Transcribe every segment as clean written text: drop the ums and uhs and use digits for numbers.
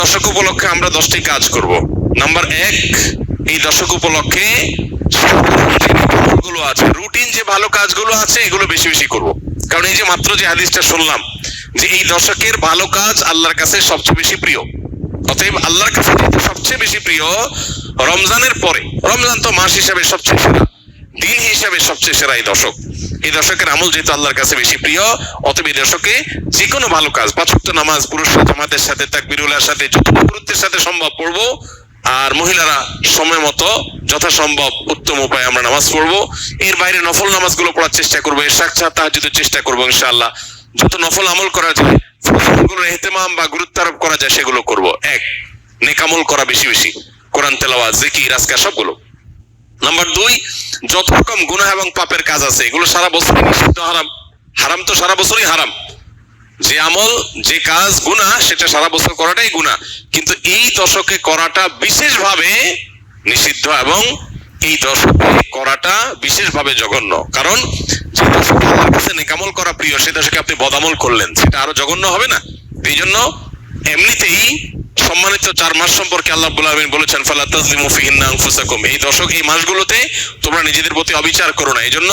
দশক উপলক্ষে আমরা 10টি কাজ করব। নাম্বার 1, এই দশক উপলক্ষে গুলো আছে, রুটিন যে ভালো কাজগুলো আছে এগুলো বেশি বেশি করব। কারণ এই যে মাত্র যে হাদিসটা শুনলাম যে এই দশকের ভালো কাজ আল্লাহর কাছে সবচেয়ে বেশি প্রিয়, অতএব আল্লাহর কাছে সবচেয়ে বেশি প্রিয় রমজানের পরে, রমজান তো মাস হিসাবে সবচেয়ে সেরা, দিন হিসাবে সবচেয়ে সেরা এই দশক। এই দশকের আমল যেহেতু আল্লাহর কাছে বেশি প্রিয়, অতএব এই দশকে যে কোনো ভালো কাজ, 5 ওয়াক্ত নামাজ পুরুষরা জামাতের সাথে তাকবীরুল্লাহর সাথে যতটুকু গুরুত্বের সাথে সম্ভব পড়বো, আর মহিলারা সময় মতো যথাসম্ভব উত্তম উপায়ে আমরা নামাজ পড়বো। এর বাইরে নফল নামাজগুলো পড়ার চেষ্টা করবো, ইশরাক তাহাজ্জুদের চেষ্টা করবো ইনশাআল্লাহ। যত নফল আমল করা যায়, ফরজগুলোর ইহতিমাম বা গুরুত্ব আরোপ করা যায় সেগুলো করব। 1, নেক আমল করা বেশি বেশি, কোরআন তেলাওয়াত, জিকির, আজকার সবগুলো। নাম্বার 2, যত রকম গুনাহ এবং পাপের কাজ আছে এগুলো সারা বছর নিষিদ্ধ, হারাম। হারাম তো সারা বছরই হারাম, যে আমল যে কাজ গুনাহ সেটা সারা বছর করাটাই গুনাহ, কিন্তু এই দশকে করাটা বিশেষভাবে নিষিদ্ধ এবং এই দশকে করাটা বিশেষভাবে জঘন্য। কারণ যে দশকে আল্লাহর কাছে নেক আমল করা প্রিয়, সে দশকে আপনি বদামল করলেন, সেটা আরো জঘন্য হবে না? এই জন্য এমনিতেই সম্মানিত 4 মাস সম্পর্কে আল্লাহ রাব্বুল আলামিন বলেছেন, ফালা তাজলিমু ফিহিন্না আনফুসাকুম, এই দশক এই মাসগুলোতে তোমরা নিজেদের প্রতি অবিচার করো না। এই জন্য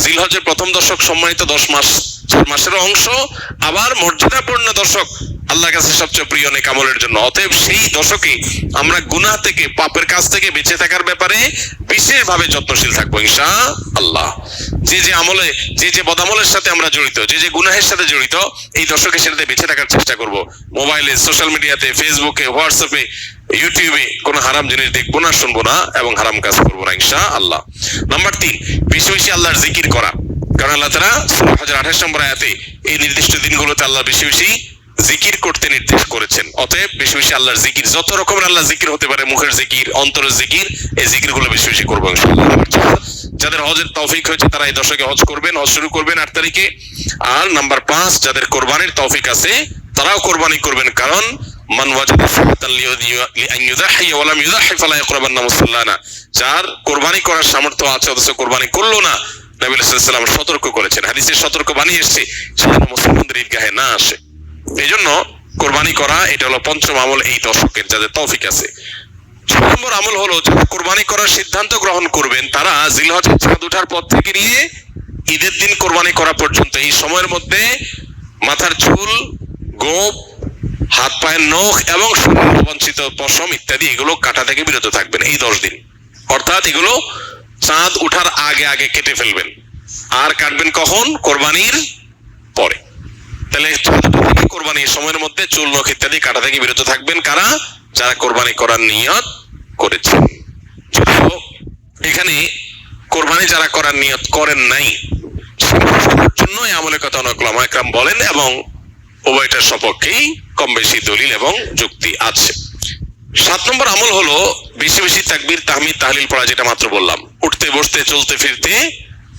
জিলহজের প্রথম দশক সম্মানিত 10 মাস, 4 মাসের অংশ, আবার মর্যাদাপূর্ণ দশক, আল্লাহর কাছে সবচেয়ে প্রিয় নেক আমলের জন্য। অতএব সেই দশকে আমরা গুনাহ থেকে, পাপের কাজ থেকে বেঁচে থাকার ব্যাপারে বিশেষভাবে যত্নশীল থাকবো ইনশাআল্লাহ। যে যে আমলে, যে যে বদামলের সাথে আমরা জড়িত, যে যে গুনাহের সাথে জড়িত, এই দশকে সেটাতে বেঁচে থাকার চেষ্টা করব। মোবাইলে, সোশ্যাল মিডিয়াতে, ফেসবুকে, হোয়াটসঅ্যাপে, ইউটিউবে কোনো হারাম জিনিস দেখবো না, শুনবো না এবং হারাম কাজ করবো না ইনশাআল্লাহ। নাম্বার 3, বেশি বেশি আল্লাহর জিকির করা। কারণ আল্লাহ তাআলা সূরা হজের 28 নম্বর আয়াতে এই নির্দিষ্ট দিনগুলোতে আল্লাহ বেশি বেশি জিকির করতে নির্দেশ করেছেন। অতএব বেশি বেশি আল্লাহর জিকির, যত রকমের আল্লাহ জিকির হতে পারে, মুখের জিকির, অন্তরের জিকির, এই জিকিরগুলো বেশি বেশি করবো ইনশাআল্লাহ। যাদের হজের তৌফিক হয়েছে তারা এই দশকে হজ করবেন, হজ শুরু করবেন 8 তারিখে। আর নাম্বার 5, যাদের কোরবানির তৌফিক আছে তারাও কোরবানি করবেন, কারণ মান ওয়াজাদা ফাতান লিআন ইউযাহি ওয়া লাম ইউযাহি ফালা ইয়াকরাবান্না মুসাল্লানা, যার কোরবানি করার সামর্থ্য আছে অথচ কোরবানি করলো না, নবী সাল্লাল্লাহু আলাইহি ওয়াসাল্লাম সতর্ক করেছেন, হাদিসে সতর্ক বাণী এসেছে, সেটা মুসলমানদের ঈদগাহে না আসে। এই জন্য কোরবানি করা এটা হলো 5ম আমল এই দশকের, যাদের তৌফিক আছে। 6 নম্বর আমল হলো, যারা কোরবানি করার সিদ্ধান্ত গ্রহণ করবেন তারা জিলহজের চাঁদ ওঠার পর থেকে নিয়ে ঈদের দিন কোরবানি করা পর্যন্ত এই সময়ের মধ্যে মাথার চুল, গোঁফ, হাত পায়ের নখ এবং অবাঞ্ছিত পশম ইত্যাদি এগুলো কাটা থেকে বিরত থাকবেন এই 10 দিন। অর্থাৎ এগুলো চাঁদ ওঠার আগে আগে কেটে ফেলবেন, আর কাটবেন কখন? কোরবানির পরে। তাহলে কোরবানির সময়ের মধ্যে চুল, নখ ইত্যাদি কাটা থেকে বিরত থাকবেন কারা? যারা কোরবানি করার নিয়ত করেছেন। এখানে কোরবানি যারা করার নিয়ত করেন নাই জন্য এই আমলের কথা অনেক উলামা ইকরাম বলেন এবং উভয়টার সপক্ষেই কম বেশি দলিল এবং যুক্তি আছে। 7 নম্বর আমল হলো বেশি বেশি তাকবীর, তাহমিদ, তাহলিল পড়া, যেটা মাত্র বললাম। উঠতে বসতে, চলতে ফিরতে,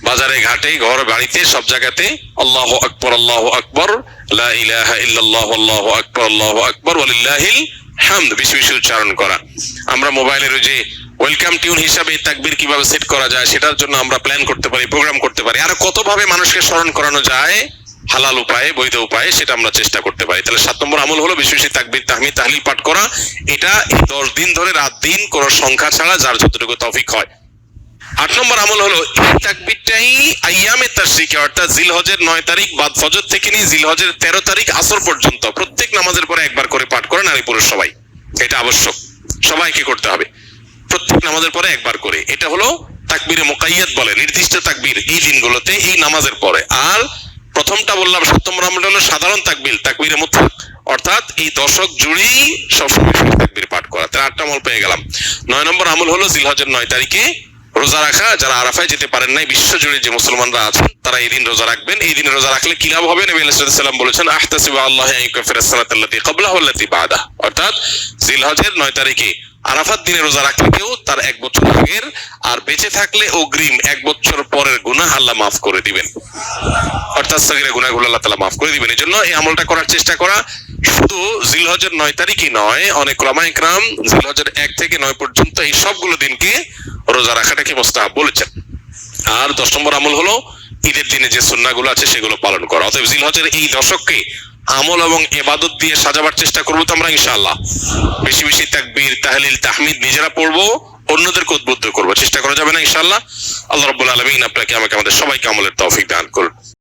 বাজারে ঘাটে, ঘর বাড়িতে, সব জায়গাতে আল্লাহু আকবার, আল্লাহু আকবার, লা ইলাহা ইল্লাল্লাহু, আল্লাহু আকবার, আল্লাহু আকবার, ওয়ালিল্লাহিল হামদ বেশি বেশি উচ্চারণ করা। আমরা মোবাইলের ওই যে ওয়েলকাম টিউন হিসাবে তাকবীর কিভাবে সেট করা যায় সেটার জন্য আমরা প্ল্যান করতে পারি, প্রোগ্রাম করতে পারি। আর কতভাবে মানুষকে স্মরণ করানো যায় হালাল উপায়ে, বৈধ উপায়ে, সেটা আমরা চেষ্টা করতে পারি। তাহলে 7 নম্বর আমল হলো বেশি বেশি তাকবীর, তাহমিদ, তাহলিল পাঠ করা। এটা এই 10 দিন ধরে রাত দিন কোনো সংখ্যা ছাড়া যার যতটুকু তৌফিক হয়। 8 নম্বর আমল হলো এই তাকবীরটাই আইয়ামে তাশরিকে, অর্থাৎ জিলহজের 9 তারিখ বাদ ফজর থেকে নিয়ে জিলহজের 13 তারিখ আসর পর্যন্ত প্রত্যেক নামাজের পরে একবার করে পাঠ করে নারী পুরুষ সবাই। এটা আবশ্যক, সবাইকে করতে হবে প্রত্যেক নামাজের পরে একবার করে। এটা হলো তাকবীরে মুকাইয়াদ বলে, নির্দিষ্ট তাকবীর এই দিনগুলোতে এই নামাজের পরে। আর প্রথমটা বললাম 7 নম্বর আমল হলো সাধারণ তাকবীর, তাকবীরে মুতলাক, অর্থাৎ এই দশক জুড়েই সবসময় তাকবীর পাঠ করা। তার 8টা আমল পেয়ে গেলাম। 9 নম্বর আমল হলো জিলহজের 9 তারিখে রোজা রাখা। যারা আরাফায় যেতে পারেন নাই, বিশ্বজুড়ে যে মুসলমানরা আছেন তারা এই দিন রোজা রাখবেন। এই দিন রোজা রাখলে কি লাভ হবে? নবী সাল্লাল্লাহু আলাইহি ওয়াসাল্লাম বলেছেন, আহতাসিবু আল্লাহ আন ইউকাফিরা সানাতাল্লাতী ক্বাবলাহু ওয়াল্লাতী বা'দাহু, অর্থাৎ জিলহজের 9 তারিখে আরাফাত দিনে রোজা রাখলে কেউ তার 1 বছর আগের আর বেঁচে থাকলে অগ্রিম 1 বছর পরের গুনাহ আল্লাহ মাফ করে দিবেন, অর্থাৎ সগীরা গুনাহগুলো আল্লাহ তাআলা মাফ করে দিবেন। এজন্য এই আমলটা করার চেষ্টা করা। শুধু জিলহজের 9 তারিখই নয়, অনেক উলামা ইকরাম জিলহজের 1 থেকে 9 পর্যন্ত এই সবগুলো দিনকে রোজা রাখাটাকে মুস্তাহাব বলেছেন। আর 10 নম্বর আমল হলো ঈদের দিনে যে সুন্নাহগুলো আছে সেগুলো পালন করা। অতএব জিলহজের এই দশককে আমল এবং ইবাদত দিয়ে সাজাবার চেষ্টা করবো তো আমরা ইনশাআল্লাহ। বেশি বেশি তাকবীর, তাহলিল, তাহমিদ নিজেরা পড়বো, অন্যদেরকে উদ্বুদ্ধ করবো। চেষ্টা করা যাবে না ইনশাআল্লাহ? আল্লাহ রাব্বুল আলামিন আপনাকে আমাকে আমাদের সবাইকে আমলের তৌফিক দান করুন।